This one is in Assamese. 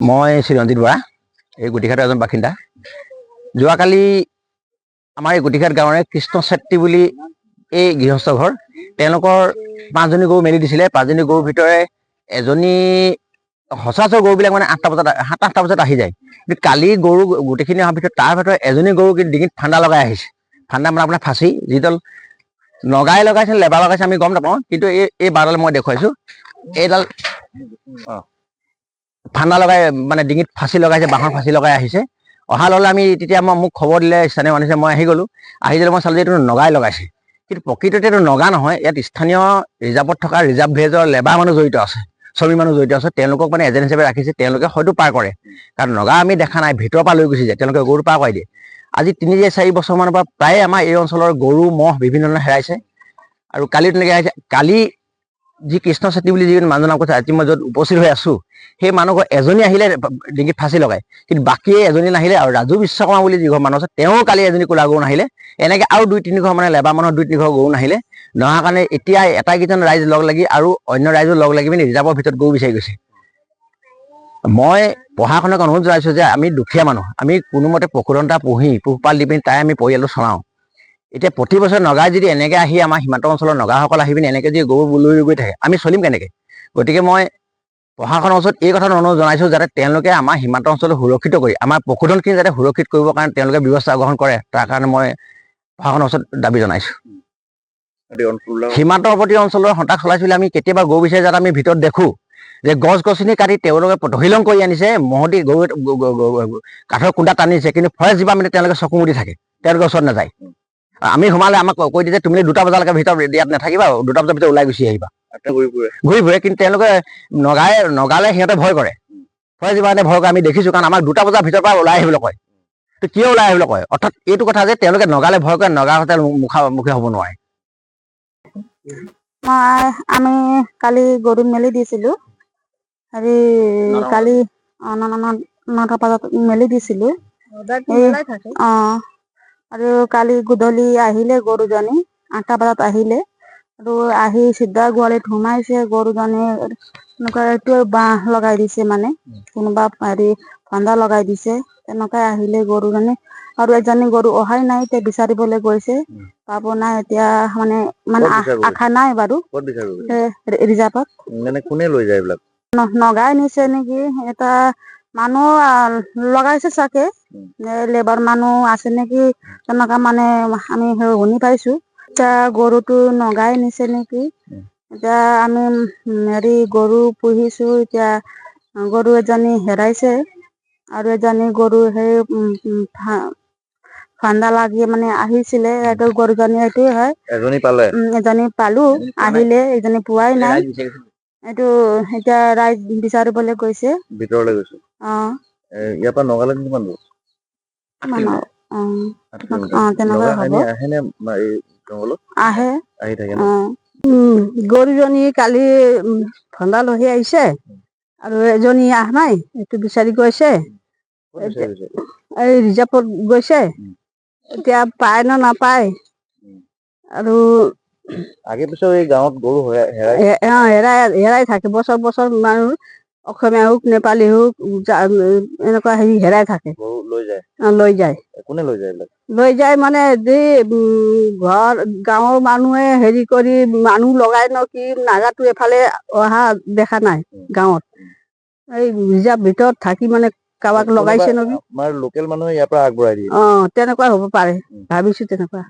মই চিৰঞ্জিত বৰা, এই গুটিঘাটৰ এজন বাসিন্দা। যোৱাকালি আমাৰ এই গুটিঘাট গাঁৱৰে কৃষ্ণ চেত্ৰী বুলি এই গৃহস্থ ঘৰ, তেওঁলোকৰ 5জনী গৰু মেলি দিছিলে। 5জনী গৰুৰ ভিতৰে এজনী সচৰাচৰ গৰুবিলাক মানে 7-8টা বজাত আহি যায়, কিন্তু কালি গৰু গোটেইখিনি অহাৰ ভিতৰত তাৰ ভিতৰত এজনী গৰু ডিঙিত ফান্দা লগাই আহিছে। ফান্দা মানে আপোনাৰ ফাঁচি, যিডাল নগাই লগাইছে লেবা লগাইছে আমি গম নাপাওঁ, কিন্তু এই বাৰডাল মই দেখুৱাইছোঁ। এইডাল ফান্দা লগাই মানে ডিঙিত ফাঁচি লগাইছে, বাঁহৰ ফাঁচি লগাই আহিছে। অহা ললে আমি তেতিয়া মোক খবৰ দিলে স্থানীয় মানুহে, মই আহি গ'লোঁ। আহি গ'লে মই চালোঁ যে এইটো নগাই লগাইছে, কিন্তু প্ৰকৃততে এইটো নগা নহয়। ইয়াত স্থানীয় ৰিজাৰ্ভত থকা ৰিজাৰ্ভ ভিলেজৰ লেবাৰ মানুহ জড়িত আছে, শ্ৰমিক মানুহ জড়িত আছে। তেওঁলোকক মানে এজেণ্ট হিচাপে ৰাখিছে, তেওঁলোকে হয়তো পাৰ কৰে, কাৰণ নগা আমি দেখা নাই। ভিতৰৰ পৰা লৈ গুচি যায়, তেওঁলোকে গৰু পাৰ কৰাই দিয়ে। আজি 3-4 বছৰমানৰ পৰা প্ৰায়ে আমাৰ এই অঞ্চলৰ গৰু ম'হ বিভিন্ন ধৰণৰ হেৰাইছে, আৰু কালিও তেনেকৈ হেৰাইছে। কালি যি কৃষ্ণ চেত্ৰী বুলি যিজন মানুহজনৰ কথা আজি মই য'ত উপস্থিত হৈ আছোঁ, সেই মানুহ এজনী আহিলে ডিঙিত ফাঁচি লগাই, কিন্তু বাকী এজনী নাহিলে। আৰু ৰাজু বিশ্বকৰ্মা বুলি যিঘৰ মানুহ আছে, তেওঁ কালি এজনী ক'লা গৰু নাহিলে। এনেকৈ আৰু 2-3 ঘৰ মানে লেবাৰ মানুহৰ 2-3 ঘৰ গৰু নাহিলে। নহাৰ কাৰণে এতিয়া এটাইকেইজন ৰাইজ লগ লাগি আৰু অন্য ৰাইজো লগ লাগি পিনি ৰিজাৰ্ভৰ ভিতৰত গৰু বিচাৰি গৈছে। মই প্ৰশাসনক অনুৰোধ জনাইছোঁ যে আমি দুখীয়া মানুহ, আমি কোনোমতে পশুধন এটা পুহি পোহপাল দি পিনি তাই আমি পৰিয়ালটো চলাওঁ। এতিয়া প্ৰতি বছৰে নগাই যদি এনেকৈ আহি আমাৰ সীমান্ত অঞ্চলৰ নগাসকল আহি পিনি এনেকৈ যদি গৰু লৈ গৈ থাকে, আমি চলিম কেনেকৈ? গতিকে মই প্ৰশাসনৰ ওচৰত এই কথা অনুৰোধ জনাইছোঁ, যাতে তেওঁলোকে আমাৰ সীমান্ত অঞ্চলটো সুৰক্ষিত কৰি আমাৰ পশুধনখিনি যাতে সুৰক্ষিত কৰিবৰ কাৰণে তেওঁলোকে ব্যৱস্থা গ্ৰহণ কৰে, তাৰ কাৰণে মই প্ৰশাসনৰ ওচৰত দাবী জনাইছোঁ। সীমান্তৱৰ্তী অঞ্চলৰ সন্ত্ৰাস চলাইছোঁ বুলি আমি কেতিয়াবা গৰু বিচাৰি যাতে আমি ভিতৰত দেখোঁ যে গছ-গছনি কাটি তেওঁলোকে তহিলং কৰি আনিছে, মহতি গৰু কাঠৰ কুন্দা টানিছে, কিন্তু ফৰেষ্ট ডিপাৰ্টমেণ্টে তেওঁলোকে চকু মুদি থাকে, তেওঁলোকে ওচৰত নাযায়। আমি সোমালে আমাক কৈ দিয়ে যে তুমি 2টা বজালৈকে ভিতৰত ইয়াত নাথাকিবা, 2টা বজাৰ ভিতৰত ওলাই গুচি আহিবা। ঘূৰি ফুৰে, কিন্তু তেওঁলোকে নগালে সিহঁতে ভয় কৰে, ফৰেষ্ট ডিপাৰ্টমেণ্টে ভয় কৰে। আমি দেখিছোঁ, কাৰণ আমাক 2টা বজাৰ ভিতৰৰ পৰা ওলাই আহিবলৈ কয়। তো কিয় ওলাই আহিবলৈ কয়? অৰ্থাৎ এইটো কথা যে তেওঁলোকে নগালে ভয় কৰে, নগাৰ সৈতে মুখামুখি হ'ব নোৱাৰে। আমি কালি গৰু মেলি দিছিলোঁ, হেৰি কালি 9টা বজাত মেলি দিছিলোঁ। আৰু কালি গধূলি আহিলে গৰুজনী 8টা বজাত আহিলে, আৰু আহি চিধা গোৱালিত সোমাইছে। গৰুজনী এনেকুৱা এইটোৱে বাঁহ লগাই দিছে, মানে কোনোবা হেৰি ফান্দা লগাই দিছে। তেনেকৈ আহিলে গৰুজনী, আৰু এজনী গৰু অহাই নাই, এতিয়া বিচাৰিবলৈ গৈছে, পাব নাই এতিয়া। মানে আশা নাই বাৰু ৰিজাৰ্ভত। কোনে লৈ যায় এইবিলাক? নগাই নিছে নেকি, এটা মানুহ লগাইছে চাগে, লেবাৰ মানুহ আছে নেকি, তেনেকুৱা মানে আমি শুনি পাইছোঁ। এতিয়া গৰুটো নগাই নিছে নেকি। এতিয়া আমি হেৰি গৰু পুহিছোঁ, এতিয়া গৰু এজনী হেৰাইছে, আৰু এজনী গৰু সেই ফান্দা লাগি মানে আহিছিলে। এইটো গৰুজনী এইটোৱে হয়, এজনী পালো, আহিলে, এজনী পোৱাই নাই। এইটো এতিয়া ৰাইজ বিচাৰিবলৈ গৈছে, ভিতৰলৈ গৈছে। ইয়াৰ পৰা নগালে কিমান দূৰ? তেনেকুৱা হ'ব। আহে আহি থাকে। গৰুজনী কালি ফান্দা লৈ আহিছে, আৰু এজনী অহা নাই, এইটো বিচাৰি গৈছে। এই ৰিজাৰ্ভত গৈছে, এতিয়া পায় নে নাপায়। আৰু আগে পিছত এই গাঁৱত গৰু হেৰাই থাকে, বছৰ বছৰ মানুহ, অসমীয়া হওক নেপালী হওক এনেকুৱা হেৰি হেৰাই থাকে, লৈ যায়। কোনে লৈ যায়? লৈ যায় মানে ঘৰ গাঁৱৰ মানুহে হেৰি কৰি মানুহ লগাই ন কি নাগাটো এফালে অহা দেখা নাই গাঁৱত। এই ৰিজাৰ্ভ ভিতৰত থাকি মানে কাৰোবাক লগাইছে নেকি, লোকেল মানুহে ইয়াৰ পৰা আগবঢ়াই দিয়ে। তেনেকুৱা হ'ব পাৰে, ভাবিছোঁ তেনেকুৱা।